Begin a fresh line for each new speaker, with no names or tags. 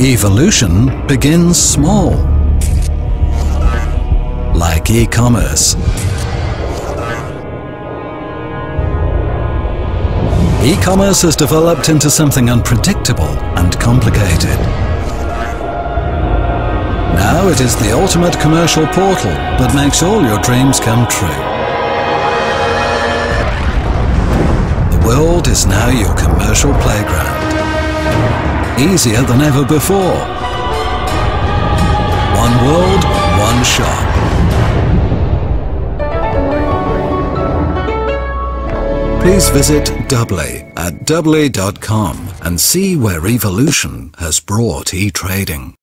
Evolution begins small, like e-commerce. E-commerce has developed into something unpredictable and complicated. Now it is the ultimate commercial portal that makes all your dreams come true. The world is now your commercial playground. Easier than ever before. One world, one shop. Please visit Doubly at doubly.com and see where evolution has brought e-trading.